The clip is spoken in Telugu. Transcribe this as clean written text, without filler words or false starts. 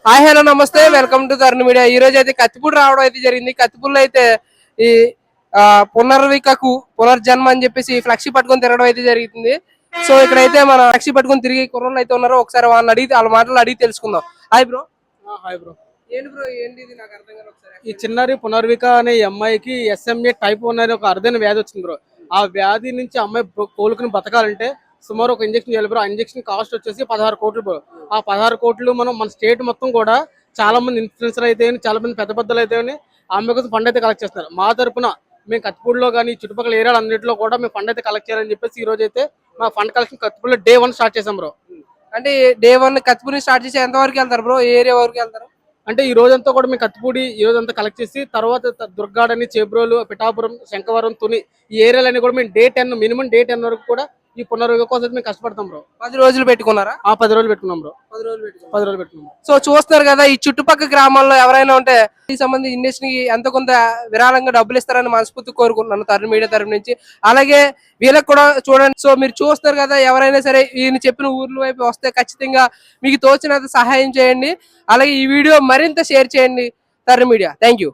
హాయ్ హలో నమస్తే వెల్కమ్ టు తరుణ్ మీడియా. ఈ రోజు అయితే కత్తిపూడి రావడం అయితే జరిగింది. కత్తిపూడిలో అయితే ఈ పునర్వికకు పునర్జన్మ అని చెప్పేసి ఫ్లెక్సీ పట్టుకొని తిరగడం అయితే జరుగుతుంది. సో ఇక్కడైతే మన ఫ్లెక్సీ పట్టుకొని తిరిగి కుర్రోళ్ళు అయితే ఉన్నారు. ఒకసారి వాళ్ళని అడిగి వాళ్ళ మాటలు అడిగి తెలుసుకుందాం. Hi bro. Hi bro. ఏంటి బ్రో ఏంటి ఇది నాకు అర్థం కాదు. ఒకసారి ఈ చిన్నారి పునర్విక అనే అమ్మాయికి SMA టైప్ 1 అనే ఒక అరుదైన వ్యాధి వచ్చింది బ్రో. ఆ వ్యాధి నుంచి అమ్మాయి కోలుకుని బతకాలంటే సుమారు ఒక ఇంజక్షన్ చేయాలి బ్రో. ఆ ఇంజక్షన్ కాస్ట్ వచ్చేసి 16 కోట్లు బ్రో. ఆ 16 కోట్లు మన స్టేట్ మొత్తం కూడా చాలా మంది ఇన్ఫ్లుయెన్సర్ అయితే చాలా మంది పెద్ద పెద్దలు అయితే ఆమె కోసం ఫండ్ అయితే కలెక్ట్ చేస్తున్నారు. మా తరపున మేము కత్తిపూడిలో కానీ చుట్టుపక్కల ఏరియాలు అన్నింటిలో కూడా మేము ఫండ్ అయితే కలెక్ట్ చేయాలని చెప్పేసి ఈ రోజు అయితే మా ఫండ్ కలెక్షన్ కత్తిపూడిలో Day 1 స్టార్ట్ చేసాం బ్రో. అంటే Day 1 కత్తిపూడి స్టార్ట్ చేసి ఎంత వరకు వెళ్తారు బ్రో? ఏ ఏరియా వరకు వెళ్తారు? అంటే ఈ రోజంతా కూడా మేము కత్తిపూడి ఈ రోజంతా కలెక్ట్ చేసి తర్వాత దుర్గాడని, చేబ్రోలు, పిఠాపురం, శంకవరం, తుని ఈ ఏరియాలన్నీ కూడా మేము మినిమం Day 10 వరకు కూడా ఈ పునర్విక కోసం మేము కష్టపడతాం బ్రో. 10 రోజులు పెట్టుకున్నారా? 10 రోజులు పెట్టుకున్నాం బ్రో. 10 రోజులు పెట్టుకున్నాం. సో చూస్తున్నారు కదా, ఈ చుట్టుపక్కల గ్రామాల్లో ఎవరైనా ఉంటే ఈ సంబంధించి ఇండస్ట్రీకి ఎంత కొంత విరాళంగా డబ్బులు ఇస్తారని మనస్ఫూర్తి కోరుకుంటున్నాను తరుణ్ మీడియా తరఫు నుంచి. అలాగే వీళ్ళకి కూడా చూడండి. సో మీరు చూస్తారు కదా, ఎవరైనా సరే ఈయన చెప్పిన ఊర్ల వైపు వస్తే ఖచ్చితంగా మీకు తోచినంత సహాయం చేయండి. అలాగే ఈ వీడియో మరింత షేర్ చేయండి. తరుణ్ మీడియా. Thank you.